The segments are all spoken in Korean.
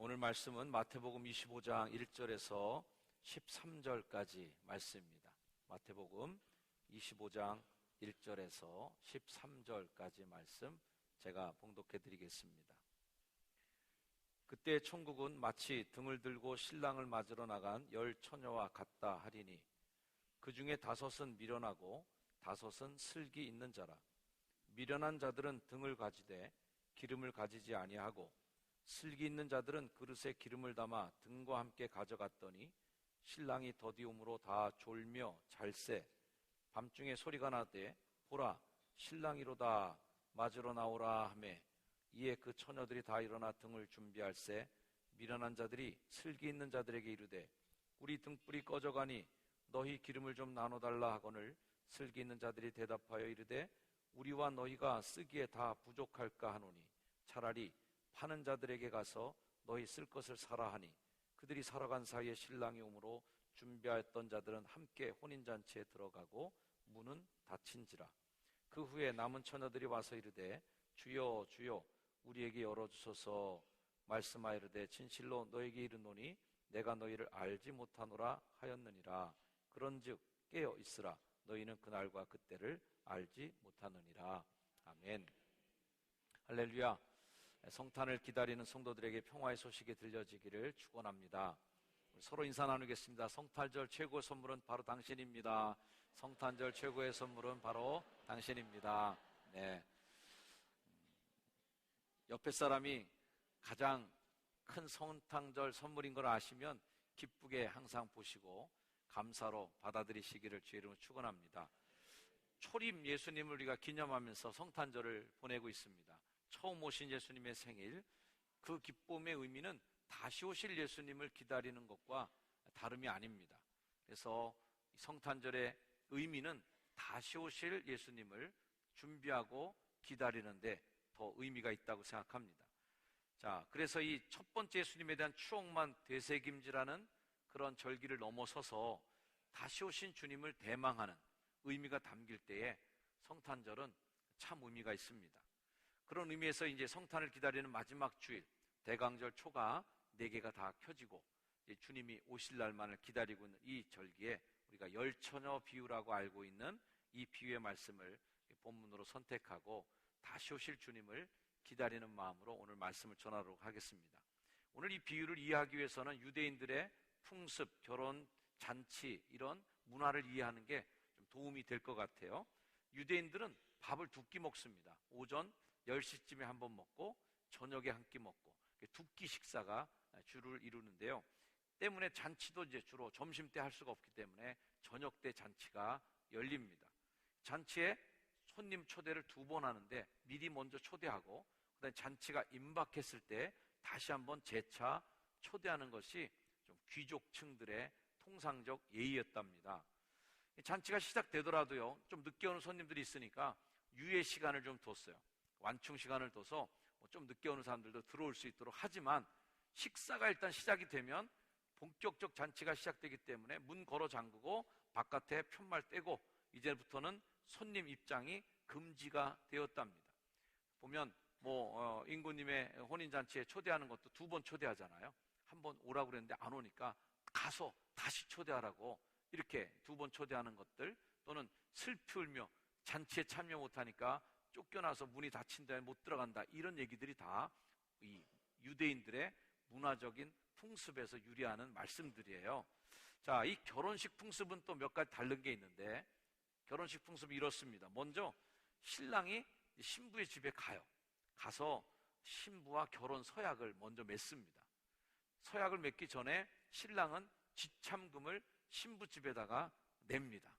오늘 말씀은 마태복음 25장 1절에서 13절까지 말씀입니다. 마태복음 25장 1절에서 13절까지 말씀 제가 봉독해 드리겠습니다. 그때 천국은 마치 등을 들고 신랑을 맞으러 나간 10 처녀와 같다 하리니 그 중에 5은 미련하고 5은 슬기 있는 자라. 미련한 자들은 등을 가지되 기름을 가지지 아니하고 슬기 있는 자들은 그릇에 기름을 담아 등과 함께 가져갔더니 신랑이 더디움으로 다 졸며 잘새. 밤중에 소리가 나되 보라 신랑이로다 맞으러 나오라 하매 이에 그 처녀들이 다 일어나 등을 준비할새. 미련한 자들이 슬기 있는 자들에게 이르되 우리 등불이 꺼져가니 너희 기름을 좀 나눠달라 하거늘 슬기 있는 자들이 대답하여 이르되 우리와 너희가 쓰기에 다 부족할까 하노니 차라리 파는 자들에게 가서 너희 쓸 것을 사라 하니 그들이 살아간 사이에 신랑이 오므로 준비하였던 자들은 함께 혼인잔치에 들어가고 문은 닫힌지라. 그 후에 남은 처녀들이 와서 이르되 주여 주여 우리에게 열어주소서. 말씀하이르되 진실로 너에게 이르노니 내가 너희를 알지 못하노라 하였느니라. 그런즉 깨어 있으라. 너희는 그날과 그때를 알지 못하느니라. 아멘. 할렐루야. 성탄을 기다리는 성도들에게 평화의 소식이 들려지기를 축원합니다. 서로 인사 나누겠습니다. 성탄절 최고의 선물은 바로 당신입니다. 성탄절 최고의 선물은 바로 당신입니다. 네. 옆에 사람이 가장 큰 성탄절 선물인 걸 아시면 기쁘게 항상 보시고 감사로 받아들이시기를 주의 이름으로 축원합니다. 초림 예수님을 우리가 기념하면서 성탄절을 보내고 있습니다. 처음 오신 예수님의 생일, 그 기쁨의 의미는 다시 오실 예수님을 기다리는 것과 다름이 아닙니다. 그래서 성탄절의 의미는 다시 오실 예수님을 준비하고 기다리는데 더 의미가 있다고 생각합니다. 자, 그래서 이 첫 번째 예수님에 대한 추억만 되새김질하는 그런 절기를 넘어서서 다시 오신 주님을 대망하는 의미가 담길 때에 성탄절은 참 의미가 있습니다. 그런 의미에서 이제 성탄을 기다리는 마지막 주일, 대강절 초가 4개가 다 켜지고 이제 주님이 오실 날만을 기다리고 있는 이 절기에 우리가 10 처녀 비유라고 알고 있는 이 비유의 말씀을 본문으로 선택하고 다시 오실 주님을 기다리는 마음으로 오늘 말씀을 전하도록 하겠습니다. 오늘 이 비유를 이해하기 위해서는 유대인들의 풍습, 결혼, 잔치 이런 문화를 이해하는 게 좀 도움이 될 것 같아요. 유대인들은 밥을 2끼 먹습니다. 오전 10시쯤에 한 번 먹고 저녁에 한 끼 먹고 2끼 식사가 주를 이루는데요. 때문에 잔치도 이제 주로 점심 때 할 수가 없기 때문에 저녁 때 잔치가 열립니다. 잔치에 손님 초대를 2번 하는데 미리 먼저 초대하고 그다음에 잔치가 임박했을 때 다시 한번 재차 초대하는 것이 좀 귀족층들의 통상적 예의였답니다. 잔치가 시작되더라도요, 좀 늦게 오는 손님들이 있으니까 유예 시간을 좀 뒀어요. 완충 시간을 둬서 좀 늦게 오는 사람들도 들어올 수 있도록 하지만 식사가 일단 시작이 되면 본격적 잔치가 시작되기 때문에 문 걸어 잠그고 바깥에 편말 떼고 이제부터는 손님 입장이 금지가 되었답니다. 보면 인구님의 혼인잔치에 초대하는 것도 2번 초대하잖아요. 한 번 오라고 그랬는데 안 오니까 가서 다시 초대하라고 이렇게 2번 초대하는 것들, 또는 슬피 울며 잔치에 참여 못하니까 쫓겨나서 문이 닫힌 다음에 못 들어간다, 이런 얘기들이 다 이 유대인들의 문화적인 풍습에서 유래하는 말씀들이에요. 자, 이 결혼식 풍습은 또 몇 가지 다른 게 있는데, 결혼식 풍습이 이렇습니다. 먼저 신랑이 신부의 집에 가서 신부와 결혼 서약을 먼저 맺습니다. 서약을 맺기 전에 신랑은 지참금을 신부 집에다가 냅니다.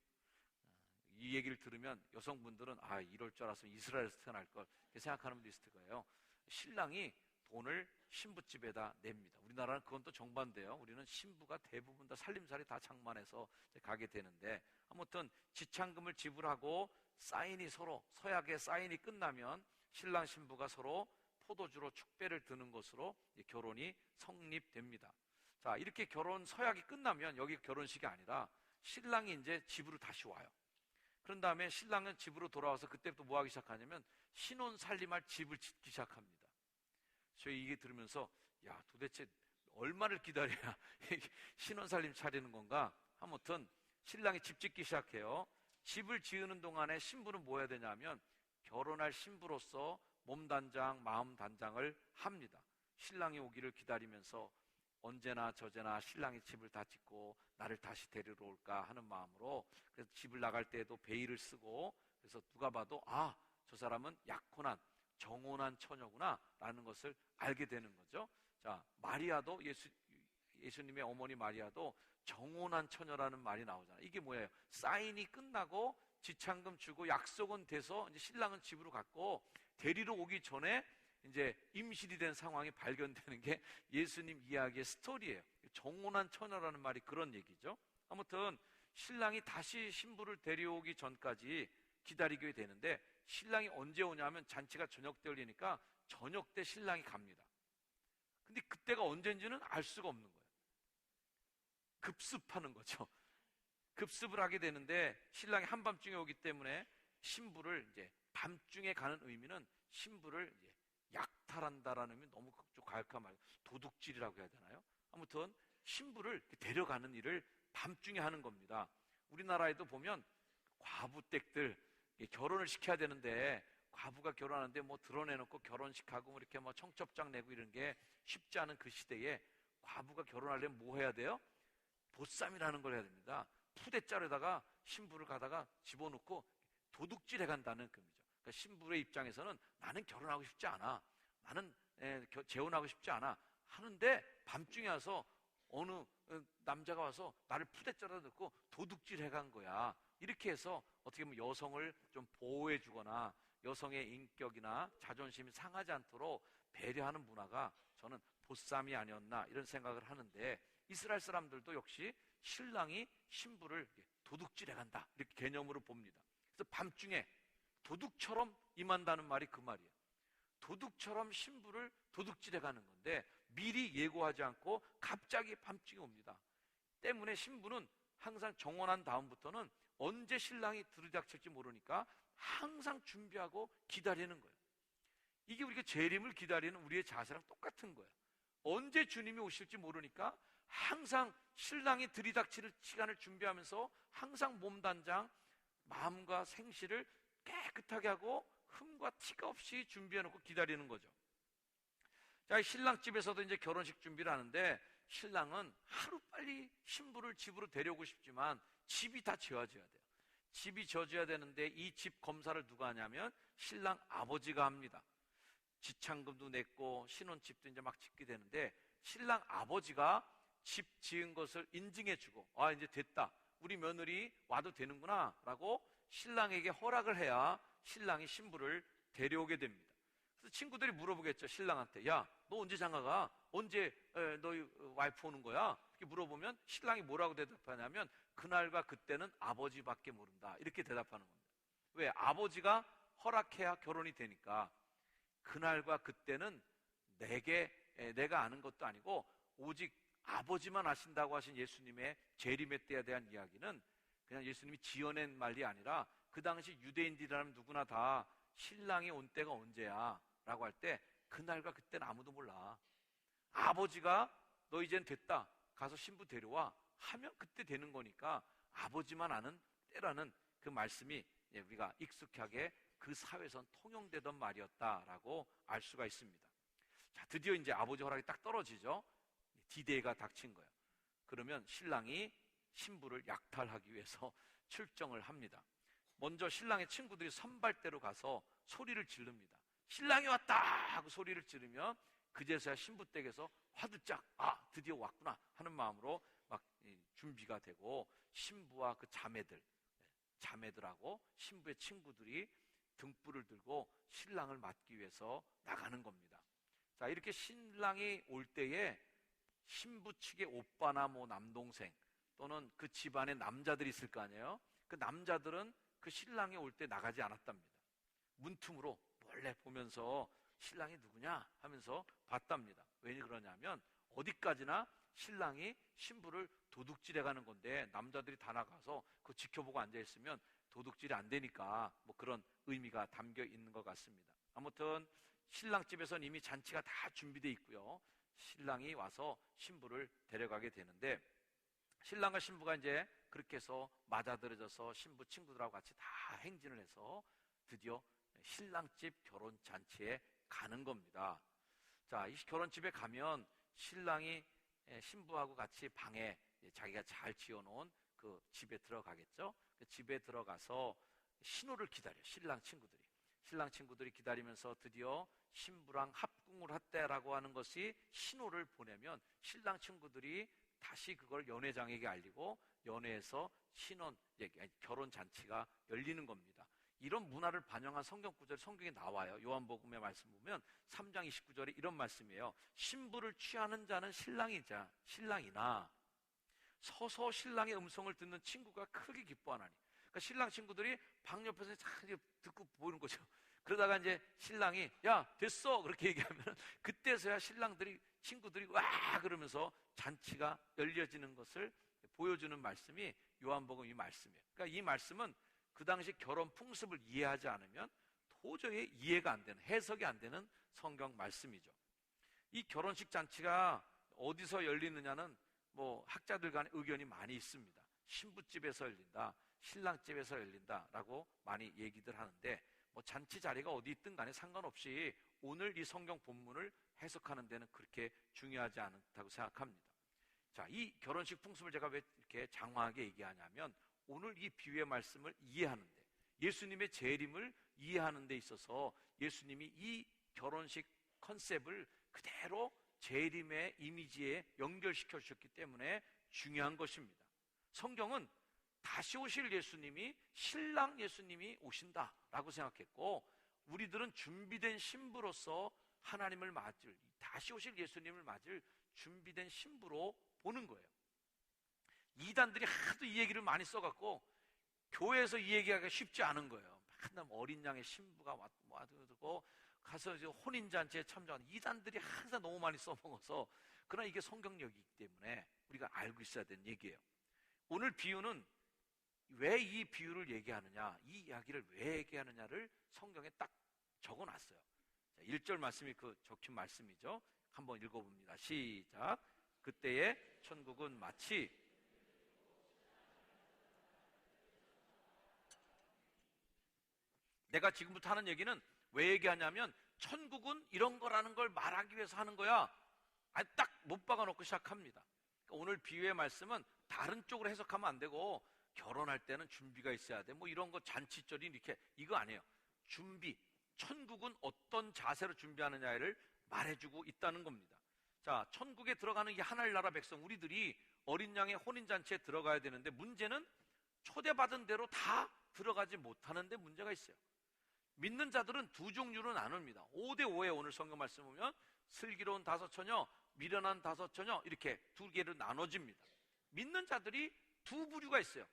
이 얘기를 들으면 여성분들은 이럴 줄 알았으면 이스라엘에서 태어날 걸 이렇게 생각하는 분도 있을 거예요. 신랑이 돈을 신부 집에다 냅니다. 우리나라는 그건 또 정반대예요. 우리는 신부가 대부분 다 살림살이 다 장만해서 가게 되는데, 아무튼 지참금을 지불하고 사인이 서로 서약의 사인이 끝나면 신랑 신부가 서로 포도주로 축배를 드는 것으로 결혼이 성립됩니다. 자, 이렇게 결혼 서약이 끝나면 여기 결혼식이 아니라 신랑이 이제 집으로 다시 와요. 그런 다음에 신랑은 집으로 돌아와서 그때부터 뭐 하기 시작하냐면 신혼 살림할 집을 짓기 시작합니다. 저희 이게 들으면서 야, 도대체 얼마를 기다려야 신혼살림 차리는 건가? 아무튼 신랑이 집 짓기 시작해요. 집을 지으는 동안에 신부는 뭐 해야 되냐면 결혼할 신부로서 몸단장, 마음단장을 합니다. 신랑이 오기를 기다리면서 언제나 저제나 신랑이 집을 다 짓고 나를 다시 데리러 올까 하는 마음으로, 그래서 집을 나갈 때에도 베일을 쓰고, 그래서 누가 봐도 아, 저 사람은 약혼한 정혼한 처녀구나 라는 것을 알게 되는 거죠. 자, 마리아도 예수님의 어머니 마리아도 정혼한 처녀라는 말이 나오잖아요. 이게 뭐예요? 사인이 끝나고 지참금 주고 약속은 돼서 이제 신랑은 집으로 갔고 데리러 오기 전에 이제 임신이 된 상황이 발견되는 게 예수님 이야기의 스토리예요. 정혼한 처녀라는 말이 그런 얘기죠. 아무튼 신랑이 다시 신부를 데려오기 전까지 기다리게 되는데, 신랑이 언제 오냐면 잔치가 저녁 때 열리니까 저녁 때 신랑이 갑니다. 근데 그때가 언젠지는 알 수가 없는 거예요. 급습하는 거죠. 급습을 하게 되는데 신랑이 한밤중에 오기 때문에 신부를 이제 밤중에 가는 의미는 신부를 이제 약탈한다라는 의미, 너무 좀 가혹한 말, 도둑질이라고 해야 되나요? 아무튼 신부를 데려가는 일을 밤중에 하는 겁니다. 우리나라에도 보면 과부댁들 결혼을 시켜야 되는데 과부가 결혼하는데 뭐 드러내놓고 결혼식하고 이렇게 뭐 청첩장 내고 이런 게 쉽지 않은 그 시대에 과부가 결혼하려면 뭐 해야 돼요? 보쌈이라는 걸 해야 됩니다. 푸대자루에다가 신부를 가다가 집어넣고 도둑질해 간다는 의미죠. 그러니까 신부의 입장에서는 나는 결혼하고 싶지 않아, 나는 재혼하고 싶지 않아 하는데 밤중에 와서 어느 남자가 와서 나를 푸대자루에 넣고 도둑질해 간 거야. 이렇게 해서 어떻게 보면 여성을 좀 보호해 주거나 여성의 인격이나 자존심이 상하지 않도록 배려하는 문화가 저는 보쌈이 아니었나 이런 생각을 하는데, 이스라엘 사람들도 역시 신랑이 신부를 도둑질해 간다 이렇게 개념으로 봅니다. 그래서 밤중에 도둑처럼 임한다는 말이 그 말이에요. 도둑처럼 신부를 도둑질해 가는 건데 미리 예고하지 않고 갑자기 밤중에 옵니다. 때문에 신부는 항상 정혼한 다음부터는 언제 신랑이 들이닥칠지 모르니까 항상 준비하고 기다리는 거예요. 이게 우리가 재림을 기다리는 우리의 자세랑 똑같은 거예요. 언제 주님이 오실지 모르니까 항상 신랑이 들이닥칠 시간을 준비하면서 항상 몸단장, 마음과 생시를 깨끗하게 하고 흠과 티가 없이 준비해놓고 기다리는 거죠. 자, 신랑 집에서도 이제 결혼식 준비를 하는데 신랑은 하루빨리 신부를 집으로 데려오고 싶지만 집이 다 지어져야 돼요. 집이 지어져야 되는데 이 집 검사를 누가 하냐면 신랑 아버지가 합니다. 지참금도 냈고 신혼집도 이제 막 짓게 되는데 신랑 아버지가 집 지은 것을 인증해주고 아, 이제 됐다, 우리 며느리 와도 되는구나 라고 신랑에게 허락을 해야 신랑이 신부를 데려오게 됩니다. 그래서 친구들이 물어보겠죠. 신랑한테, 야, 너 언제 장가가? 언제 너희 와이프 오는 거야? 이렇게 물어보면 신랑이 뭐라고 대답하냐면 그날과 그때는 아버지밖에 모른다 이렇게 대답하는 겁니다. 왜? 아버지가 허락해야 결혼이 되니까. 그날과 그때는 내가 아는 것도 아니고 오직 아버지만 아신다고 하신 예수님의 재림의 때에 대한 이야기는 그냥 예수님이 지어낸 말이 아니라 그 당시 유대인들이라면 누구나 다 신랑이 온 때가 언제야 라고 할 때 그날과 그때는 아무도 몰라. 아버지가 너 이젠 됐다, 가서 신부 데려와 하면 그때 되는 거니까 아버지만 아는 때라는 그 말씀이 우리가 익숙하게 그 사회에선 통용되던 말이었다라고 알 수가 있습니다. 자, 드디어 이제 아버지 허락이 딱 떨어지죠. 디데이가 닥친 거예요. 그러면 신랑이 신부를 약탈하기 위해서 출정을 합니다. 먼저 신랑의 친구들이 선발대로 가서 소리를 지릅니다. 신랑이 왔다 하고 소리를 지르면 그제서야 신부 댁에서 화들짝 아, 드디어 왔구나 하는 마음으로 막 준비가 되고 신부와 그 자매들하고 신부의 친구들이 등불을 들고 신랑을 맞기 위해서 나가는 겁니다. 자, 이렇게 신랑이 올 때에 신부 측의 오빠나 뭐 남동생 또는 그 집안에 남자들이 있을 거 아니에요. 그 남자들은 그 신랑이 올 때 나가지 않았답니다. 문틈으로 몰래 보면서 신랑이 누구냐 하면서 봤답니다. 왜 그러냐면 어디까지나 신랑이 신부를 도둑질해 가는 건데 남자들이 다 나가서 그거 지켜보고 앉아있으면 도둑질이 안 되니까 뭐 그런 의미가 담겨 있는 것 같습니다. 아무튼 신랑 집에서는 이미 잔치가 다 준비되어 있고요. 신랑이 와서 신부를 데려가게 되는데, 신랑과 신부가 이제 그렇게 해서 맞아들여져서 신부 친구들하고 같이 다 행진을 해서 드디어 신랑집 결혼잔치에 가는 겁니다. 자, 이 결혼집에 가면 신랑이 신부하고 같이 방에 자기가 잘 지어놓은 그 집에 들어가겠죠. 그 집에 들어가서 신호를 기다려요. 신랑 친구들이 기다리면서 드디어 신부랑 합궁을 했다라고 하는 것이 신호를 보내면 신랑 친구들이 다시 그걸 연회장에게 알리고 연회에서 결혼 잔치가 열리는 겁니다. 이런 문화를 반영한 성경 구절이 성경에 나와요. 요한복음의 말씀 보면 3장 29절에 이런 말씀이에요. 신부를 취하는 자는 신랑이나 서서 신랑의 음성을 듣는 친구가 크게 기뻐하나니. 그러니까 신랑 친구들이 방 옆에서 잘 듣고 보이는 거죠. 그러다가 이제 신랑이 야 됐어 그렇게 얘기하면 그때서야 친구들이 와 그러면서 잔치가 열려지는 것을 보여주는 말씀이 요한복음 이 말씀이에요. 그러니까 이 말씀은 그 당시 결혼 풍습을 이해하지 않으면 도저히 이해가 안 되는, 해석이 안 되는 성경 말씀이죠. 이 결혼식 잔치가 어디서 열리느냐는 학자들 간에 의견이 많이 있습니다. 신부집에서 열린다, 신랑집에서 열린다라고 많이 얘기들 하는데 잔치 자리가 어디 있든 간에 상관없이 오늘 이 성경 본문을 해석하는 데는 그렇게 중요하지 않다고 생각합니다. 자, 이 결혼식 풍습을 제가 왜 이렇게 장황하게 얘기하냐면 오늘 이 비유의 말씀을 이해하는데, 예수님의 재림을 이해하는 데 있어서 예수님이 이 결혼식 컨셉을 그대로 재림의 이미지에 연결시켜 주셨기 때문에 중요한 것입니다. 성경은 다시 오실 예수님이 신랑 예수님이 오신다라고 생각했고, 우리들은 준비된 신부로서 하나님을 맞을, 다시 오실 예수님을 맞을 준비된 신부로 보는 거예요. 이단들이 하도 이 얘기를 많이 써갖고 교회에서 이 얘기하기가 쉽지 않은 거예요. 맨날 어린 양의 신부가 와도 가서 이제 혼인잔치에 참여하는 이단들이 항상 너무 많이 써먹어서, 그러나 이게 성경력이기 때문에 우리가 알고 있어야 되는 얘기예요. 오늘 비유는 왜 이 비유를 얘기하느냐, 이 이야기를 왜 얘기하느냐를 성경에 딱 적어놨어요. 1절 말씀이 그 적힌 말씀이죠. 한번 읽어봅니다. 시작. 그때의 천국은 마치 내가 지금부터 하는 얘기는 왜 얘기하냐면 천국은 이런 거라는 걸 말하기 위해서 하는 거야. 딱 못 박아놓고 시작합니다. 그러니까 오늘 비유의 말씀은 다른 쪽으로 해석하면 안 되고 결혼할 때는 준비가 있어야 돼. 이런 거 잔치절이 이렇게 이거 아니에요. 준비. 천국은 어떤 자세로 준비하느냐를 말해주고 있다는 겁니다. 자, 천국에 들어가는 이 하나님 나라 백성 우리들이 어린 양의 혼인잔치에 들어가야 되는데 문제는 초대받은 대로 다 들어가지 못하는데 문제가 있어요. 믿는 자들은 두 종류로 나눕니다. 5대5에 오늘 성경 말씀 보면 슬기로운 5처녀, 미련한 5처녀 이렇게 두 개로 나눠집니다. 믿는 자들이 두 부류가 있어요.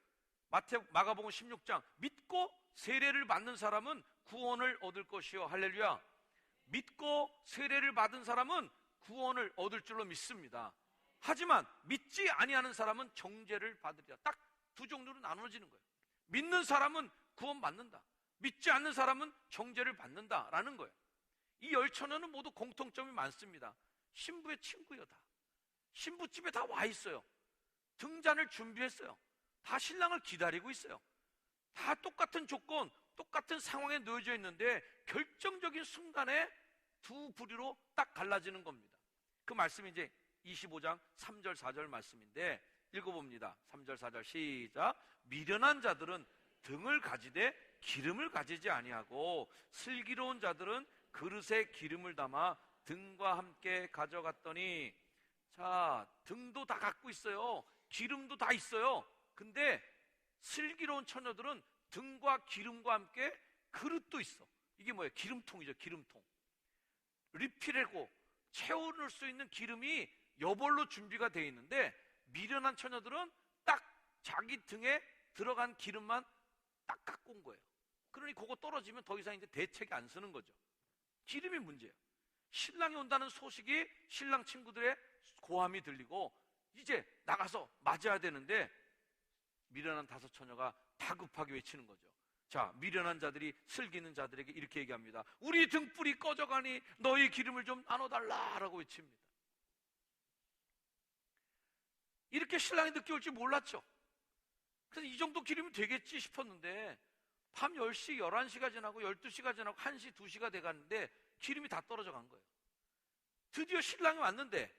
마가복음 16장 믿고 세례를 받는 사람은 구원을 얻을 것이요 할렐루야. 믿고 세례를 받은 사람은 구원을 얻을 줄로 믿습니다. 하지만 믿지 아니하는 사람은 정죄를 받으리라. 딱 두 종류로 나눠지는 거예요. 믿는 사람은 구원 받는다, 믿지 않는 사람은 정죄를 받는다라는 거예요. 이 10처녀는 모두 공통점이 많습니다. 신부의 친구예요. 다 신부집에 다 와 있어요. 등잔을 준비했어요. 다 신랑을 기다리고 있어요. 다 똑같은 조건, 똑같은 상황에 놓여져 있는데 결정적인 순간에 두 부류로 딱 갈라지는 겁니다. 그 말씀이 이제 25장 3절 4절 말씀인데 읽어봅니다. 3절 4절 시작. 미련한 자들은 등을 가지되 기름을 가지지 아니하고 슬기로운 자들은 그릇에 기름을 담아 등과 함께 가져갔더니, 자, 등도 다 갖고 있어요. 기름도 다 있어요. 근데 슬기로운 처녀들은 등과 기름과 함께 그릇도 있어. 이게 뭐예요? 기름통이죠. 기름통. 리필하고 채워넣을 수 있는 기름이 여벌로 준비가 되어 있는데, 미련한 처녀들은 딱 자기 등에 들어간 기름만 딱 갖고 온 거예요. 그러니 그거 떨어지면 더 이상 이제 대책이 안 쓰는 거죠. 기름이 문제예요. 신랑이 온다는 소식이 신랑 친구들의 고함이 들리고 이제 나가서 맞아야 되는데 미련한 5처녀가 다급하게 외치는 거죠. 자, 미련한 자들이 슬기는 자들에게 이렇게 얘기합니다. 우리 등불이 꺼져가니 너희 기름을 좀 나눠달라라고 외칩니다. 이렇게 신랑이 늦게 올 줄 몰랐죠. 그래서 이 정도 기름이 되겠지 싶었는데 밤 10시, 11시가 지나고 12시가 지나고 1시, 2시가 돼가는데 기름이 다 떨어져 간 거예요. 드디어 신랑이 왔는데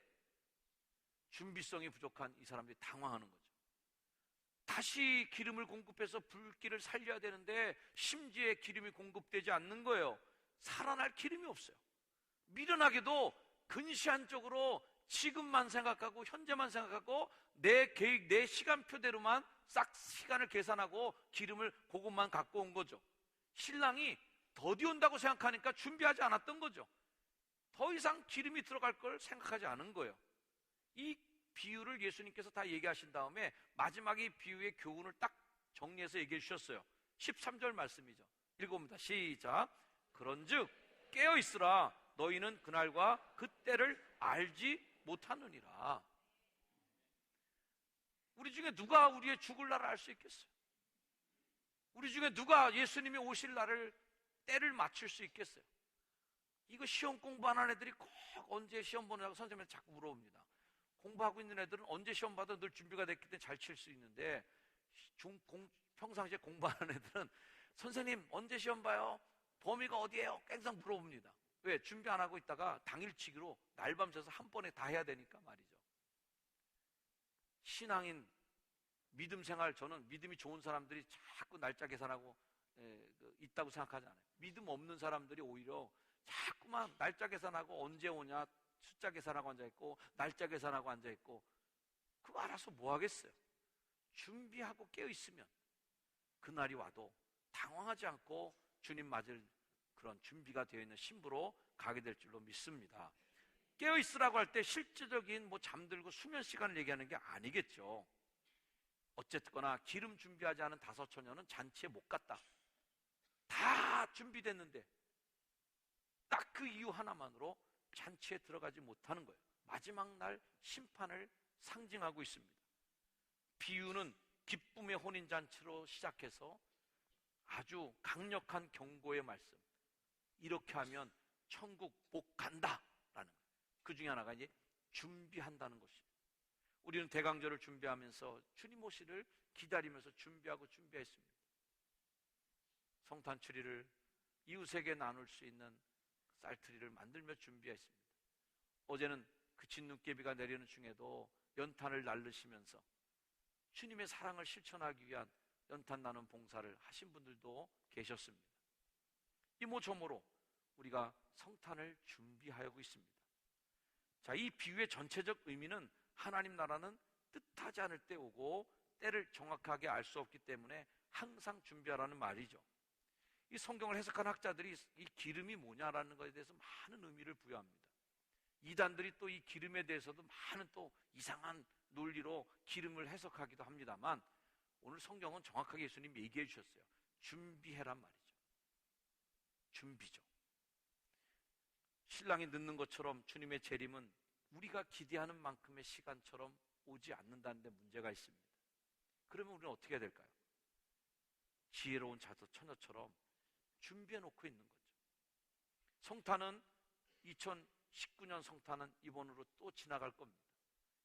준비성이 부족한 이 사람들이 당황하는 거죠. 다시 기름을 공급해서 불길을 살려야 되는데 심지에 기름이 공급되지 않는 거예요. 살아날 기름이 없어요. 미련하게도 근시안적으로 지금만 생각하고 현재만 생각하고 내 계획, 내 시간표대로만 싹 시간을 계산하고 기름을 그것만 갖고 온 거죠. 신랑이 더디 온다고 생각하니까 준비하지 않았던 거죠. 더 이상 기름이 들어갈 걸 생각하지 않은 거예요. 이 비유를 예수님께서 다 얘기하신 다음에 마지막에 이 비유의 교훈을 딱 정리해서 얘기해 주셨어요. 13절 말씀이죠. 읽어봅니다. 시작. 그런즉 깨어있으라. 너희는 그날과 그때를 알지 못하느니라. 우리 중에 누가 우리의 죽을 날을 알 수 있겠어요? 우리 중에 누가 예수님이 오실 날을 때를 맞출 수 있겠어요? 이거 시험 공부하는 애들이 꼭 언제 시험 보느냐고 선생님한테 자꾸 물어봅니다. 공부하고 있는 애들은 언제 시험 봐도 늘 준비가 됐기 때문에 잘 칠 수 있는데 평상시에 공부하는 애들은 선생님 언제 시험 봐요? 범위가 어디예요? 항상 물어봅니다. 왜? 준비 안 하고 있다가 당일치기로 날밤 새서 한 번에 다 해야 되니까 말이죠. 신앙인 믿음 생활, 저는 믿음이 좋은 사람들이 자꾸 날짜 계산하고 있다고 생각하지 않아요. 믿음 없는 사람들이 오히려 자꾸만 날짜 계산하고 언제 오냐 숫자 계산하고 앉아있고 날짜 계산하고 앉아있고 그거 알아서 뭐 하겠어요? 준비하고 깨어있으면 그날이 와도 당황하지 않고 주님 맞을 그런 준비가 되어 있는 신부로 가게 될 줄로 믿습니다. 깨어있으라고 할 때 실질적인 잠들고 수면 시간을 얘기하는 게 아니겠죠. 어쨌거나 기름 준비하지 않은 다섯 처녀는 잔치에 못 갔다. 다 준비됐는데 딱 그 이유 하나만으로 잔치에 들어가지 못하는 거예요. 마지막 날 심판을 상징하고 있습니다. 비유는 기쁨의 혼인잔치로 시작해서 아주 강력한 경고의 말씀. 이렇게 하면 천국 못 간다라는 거예요. 그 중에 하나가 이제 준비한다는 것입니다. 우리는 대강절을 준비하면서 주님 오시를 기다리면서 준비했습니다. 성탄 추리를 이웃에게 나눌 수 있는 쌀트리를 만들며 준비했습니다. 어제는 그 진눈깨비가 내리는 중에도 연탄을 날르시면서 주님의 사랑을 실천하기 위한 연탄 나눔 봉사를 하신 분들도 계셨습니다. 이모저모로 우리가 성탄을 준비하고 있습니다. 자, 이 비유의 전체적 의미는 하나님 나라는 뜻하지 않을 때 오고 때를 정확하게 알 수 없기 때문에 항상 준비하라는 말이죠. 이 성경을 해석한 학자들이 이 기름이 뭐냐라는 것에 대해서 많은 의미를 부여합니다. 이단들이 또 이 기름에 대해서도 많은 또 이상한 논리로 기름을 해석하기도 합니다만 오늘 성경은 정확하게 예수님이 얘기해 주셨어요. 준비해란 말이죠. 준비죠. 신랑이 늦는 것처럼 주님의 재림은 우리가 기대하는 만큼의 시간처럼 오지 않는다는 데 문제가 있습니다. 그러면 우리는 어떻게 해야 될까요? 지혜로운 처녀처럼 준비해 놓고 있는 거죠. 성탄은 2019년 성탄은 이번으로 또 지나갈 겁니다.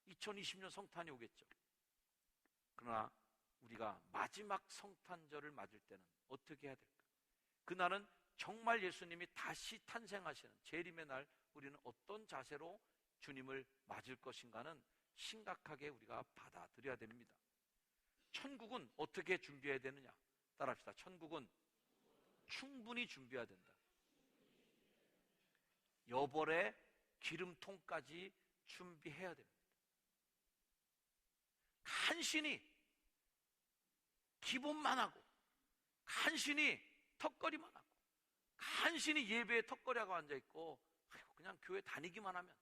2020년 성탄이 오겠죠. 그러나 우리가 마지막 성탄절을 맞을 때는 어떻게 해야 될까? 그날은 정말 예수님이 다시 탄생하시는 재림의 날 우리는 어떤 자세로 주님을 맞을 것인가는 심각하게 우리가 받아들여야 됩니다. 천국은 어떻게 준비해야 되느냐? 따라합시다. 천국은 충분히 준비해야 된다. 여벌의 기름통까지 준비해야 됩니다. 간신히 기본만 하고 간신히 턱걸이만 하고 간신히 예배에 턱걸이하고 앉아있고 그냥 교회 다니기만 하면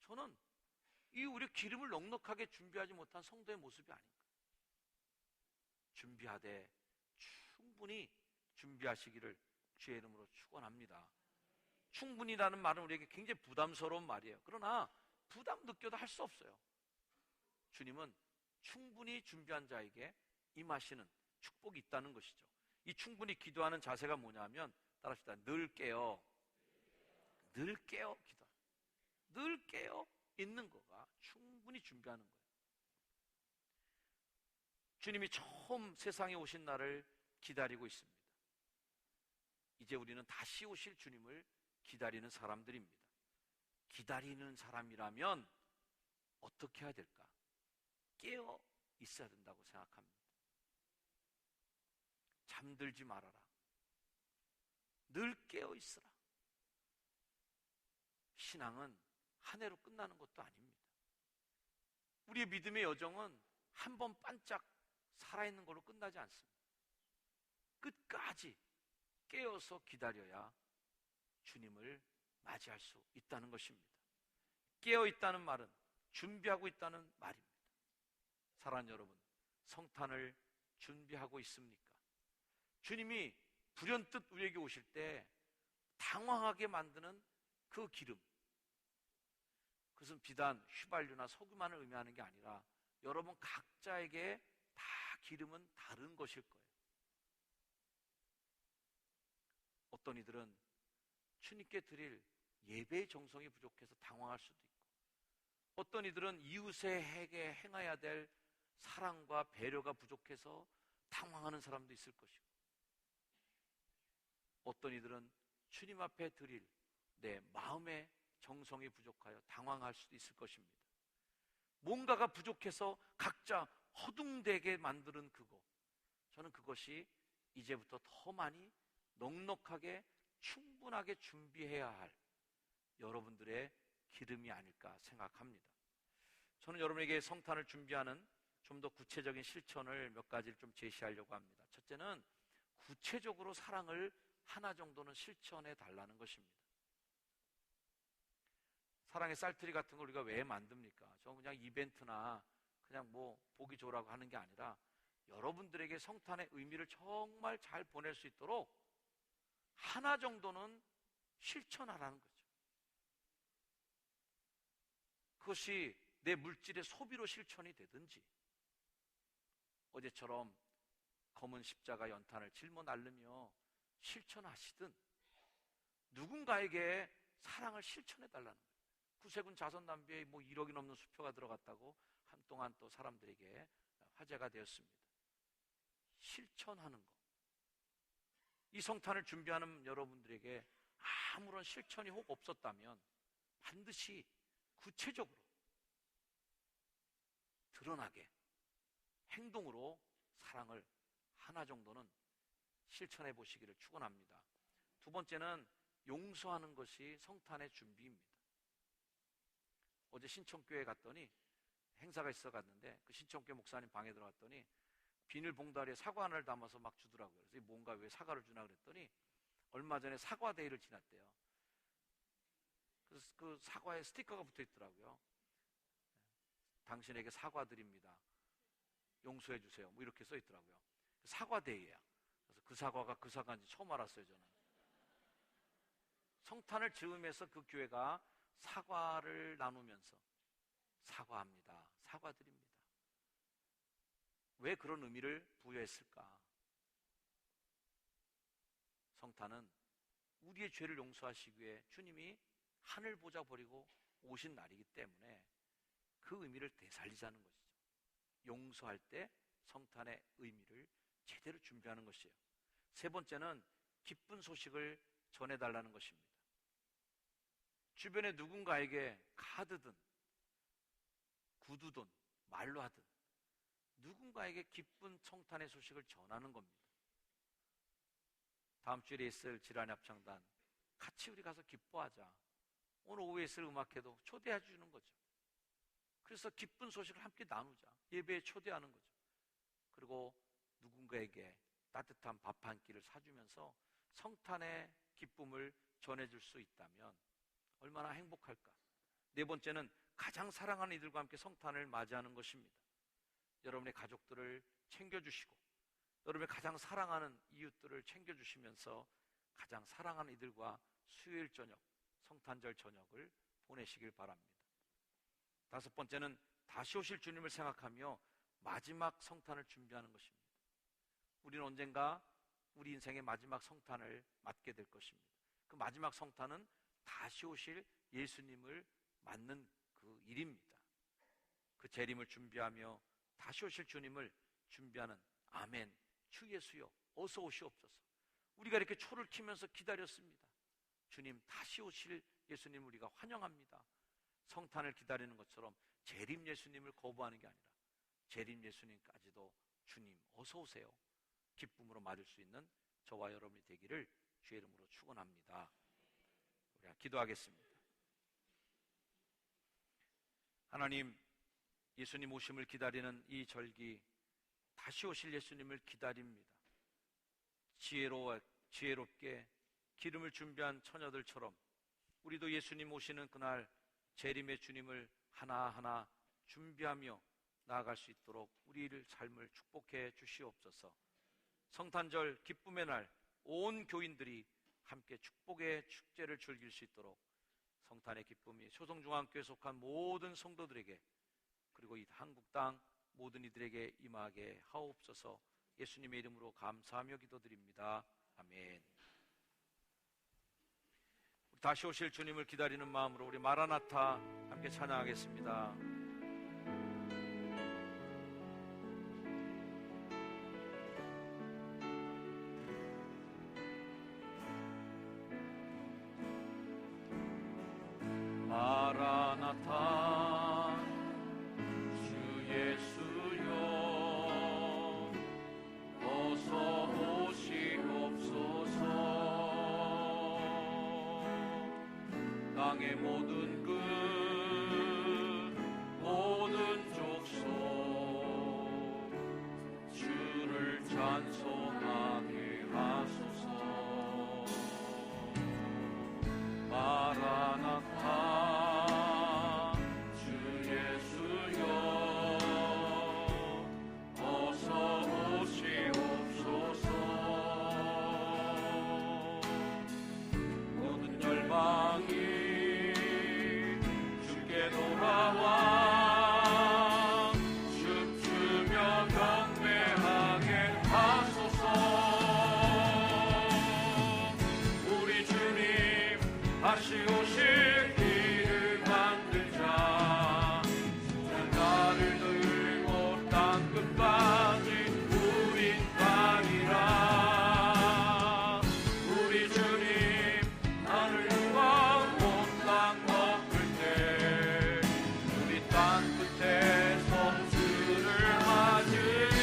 저는 이 우리 기름을 넉넉하게 준비하지 못한 성도의 모습이 아닌가. 준비하되 충분히 준비하시기를 주의 이름으로 축원합니다. 충분히라는 말은 우리에게 굉장히 부담스러운 말이에요. 그러나 부담 느껴도 할 수 없어요. 주님은 충분히 준비한 자에게 임하시는 축복이 있다는 것이죠. 이 충분히 기도하는 자세가 뭐냐면, 따라합시다. 늘 깨어. 늘 깨어 기도. 늘 깨어 있는 거가 충분히 준비하는 거예요. 주님이 처음 세상에 오신 날을 기다리고 있습니다. 이제 우리는 다시 오실 주님을 기다리는 사람들입니다. 기다리는 사람이라면 어떻게 해야 될까? 깨어 있어야 된다고 생각합니다. 잠들지 말아라. 늘 깨어 있으라. 신앙은 한 해로 끝나는 것도 아닙니다. 우리의 믿음의 여정은 한 번 반짝 살아있는 걸로 끝나지 않습니다. 끝까지 깨어서 기다려야 주님을 맞이할 수 있다는 것입니다. 깨어 있다는 말은 준비하고 있다는 말입니다. 사랑하는 여러분, 성탄을 준비하고 있습니까? 주님이 불현듯 우리에게 오실 때 당황하게 만드는 그 기름, 그것은 비단 휘발유나 소금만을 의미하는 게 아니라 여러분 각자에게 다 기름은 다른 것일 거예요. 어떤 이들은 주님께 드릴 예배의 정성이 부족해서 당황할 수도 있고, 어떤 이들은 이웃에게 행해야 될 사랑과 배려가 부족해서 당황하는 사람도 있을 것이고, 어떤 이들은 주님 앞에 드릴 내 마음의 정성이 부족하여 당황할 수도 있을 것입니다. 뭔가가 부족해서 각자 허둥대게 만드는 그거, 저는 그것이 이제부터 더 많이 넉넉하게 충분하게 준비해야 할 여러분들의 기름이 아닐까 생각합니다. 저는 여러분에게 성탄을 준비하는 좀 더 구체적인 실천을 몇 가지를 좀 제시하려고 합니다. 첫째는 구체적으로 사랑을 하나 정도는 실천해 달라는 것입니다. 사랑의 쌀트리 같은 걸 우리가 왜 만듭니까? 저 그냥 이벤트나 그냥 뭐 보기 좋으라고 하는 게 아니라 여러분들에게 성탄의 의미를 정말 잘 보낼 수 있도록 하나 정도는 실천하라는 거죠. 그것이 내 물질의 소비로 실천이 되든지, 어제처럼 검은 십자가 연탄을 짊어 날르며 실천하시든, 누군가에게 사랑을 실천해 달라는 거예요. 구세군 자선 낭비에 뭐 1억이 넘는 수표가 들어갔다고 한동안 또 사람들에게 화제가 되었습니다. 실천하는 것. 이 성탄을 준비하는 여러분들에게 아무런 실천이 혹 없었다면 반드시 구체적으로 드러나게 행동으로 사랑을 하나 정도는 실천해 보시기를 축원합니다. 두 번째는 용서하는 것이 성탄의 준비입니다. 어제 신청교회 갔더니 행사가 있어 갔는데 그 신청교회 목사님 방에 들어갔더니 비닐 봉다리에 사과 하나를 담아서 막 주더라고요. 그래서 뭔가 왜 사과를 주나 그랬더니 얼마 전에 사과 데이를 지났대요. 그래서 그 사과에 스티커가 붙어 있더라고요. 당신에게 사과드립니다. 용서해 주세요. 뭐 이렇게 써 있더라고요. 사과 데이예요. 그래서 그 사과가 그 사과인지 처음 알았어요, 저는. 성탄을 즈음해서 그 교회가 사과를 나누면서 사과합니다. 사과드립니다. 왜 그런 의미를 부여했을까? 성탄은 우리의 죄를 용서하시기 위해 주님이 하늘 보좌 버리고 오신 날이기 때문에 그 의미를 되살리자는 것이죠. 용서할 때 성탄의 의미를 제대로 준비하는 것이에요. 세 번째는 기쁜 소식을 전해달라는 것입니다. 주변에 누군가에게 카드든 구두든 말로 하든 누군가에게 기쁜 성탄의 소식을 전하는 겁니다. 다음 주에 있을 지라니 합창단 같이 우리 가서 기뻐하자. 오늘 오후에 있을 음악회도 초대해 주는 거죠. 그래서 기쁜 소식을 함께 나누자. 예배에 초대하는 거죠. 그리고 누군가에게 따뜻한 밥 한 끼를 사주면서 성탄의 기쁨을 전해줄 수 있다면 얼마나 행복할까. 네 번째는 가장 사랑하는 이들과 함께 성탄을 맞이하는 것입니다. 여러분의 가족들을 챙겨주시고 여러분의 가장 사랑하는 이웃들을 챙겨주시면서 가장 사랑하는 이들과 수요일 저녁, 성탄절 저녁을 보내시길 바랍니다. 다섯 번째는 다시 오실 주님을 생각하며 마지막 성탄을 준비하는 것입니다. 우리는 언젠가 우리 인생의 마지막 성탄을 맞게 될 것입니다. 그 마지막 성탄은 다시 오실 예수님을 맞는 그 일입니다. 그 재림을 준비하며 다시 오실 주님을 준비하는 아멘, 주 예수여 어서 오시옵소서. 우리가 이렇게 초를 키면서 기다렸습니다. 주님 다시 오실 예수님 우리가 환영합니다. 성탄을 기다리는 것처럼 재림 예수님을 거부하는 게 아니라 재림 예수님까지도 주님 어서 오세요 기쁨으로 맞을 수 있는 저와 여러분이 되기를 주의 이름으로 축원합니다. 우리가 기도하겠습니다. 하나님, 예수님 오심을 기다리는 이 절기, 다시 오실 예수님을 기다립니다. 지혜롭게 기름을 준비한 처녀들처럼 우리도 예수님 오시는 그날 재림의 주님을 하나하나 준비하며 나아갈 수 있도록 우리를 삶을 축복해 주시옵소서. 성탄절 기쁨의 날 온 교인들이 함께 축복의 축제를 즐길 수 있도록 성탄의 기쁨이 효성중앙교회에 속한 모든 성도들에게 그리고 이 한국 땅 모든 이들에게 임하게 하옵소서. 예수님의 이름으로 감사하며 기도드립니다. 아멘. 다시 오실 주님을 기다리는 마음으로 우리 마라나타 함께 찬양하겠습니다. 마라나타 주 예수여 어서 오시옵소서. 땅의 모든 끝 모든 족속 주를 찬송하게 하소서. 마라나타 다시 오실 길을 만들자. 나를 들고 땅 끝까지 우린 가리라. 우리 주님 하늘과 온 땅 먹을 때 우리 땅 끝에서 주를 맞으리.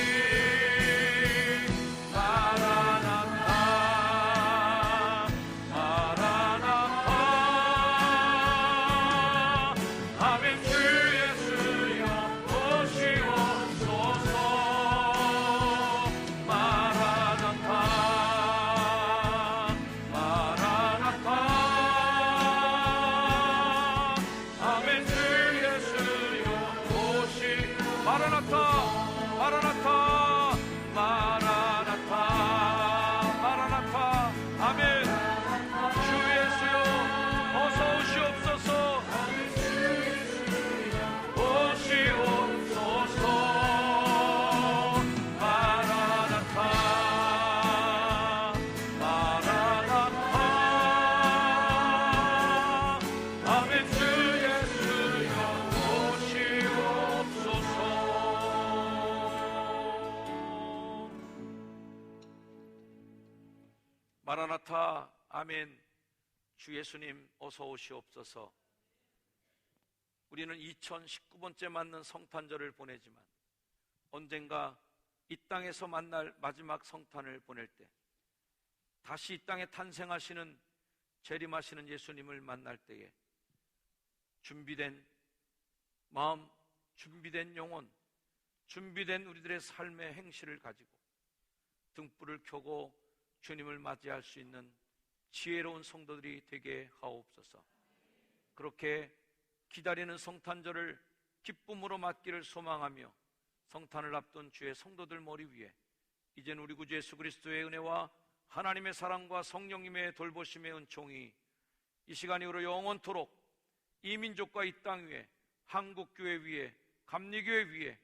마라나타 아멘. 주 예수님 어서 오시옵소서. 우리는 2019번째 맞는 성탄절을 보내지만 언젠가 이 땅에서 만날 마지막 성탄을 보낼 때 다시 이 땅에 탄생하시는 재림하시는 예수님을 만날 때에 준비된 마음, 준비된 영혼, 준비된 우리들의 삶의 행실을 가지고 등불을 켜고 주님을 맞이할 수 있는 지혜로운 성도들이 되게 하옵소서. 그렇게 기다리는 성탄절을 기쁨으로 맞기를 소망하며 성탄을 앞둔 주의 성도들 머리 위에 이젠 우리 구주 예수 그리스도의 은혜와 하나님의 사랑과 성령님의 돌보심의 은총이 이 시간 이후로 영원토록 이 민족과 이 땅 위에 한국교회 위에 감리교회 위에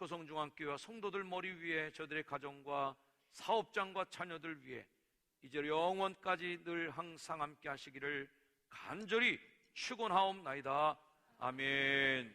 효성중앙교회와 성도들 머리 위에 저들의 가정과 사업장과 자녀들 위해 이제 영원까지 늘 항상 함께 하시기를 간절히 축원하옵나이다. 아멘.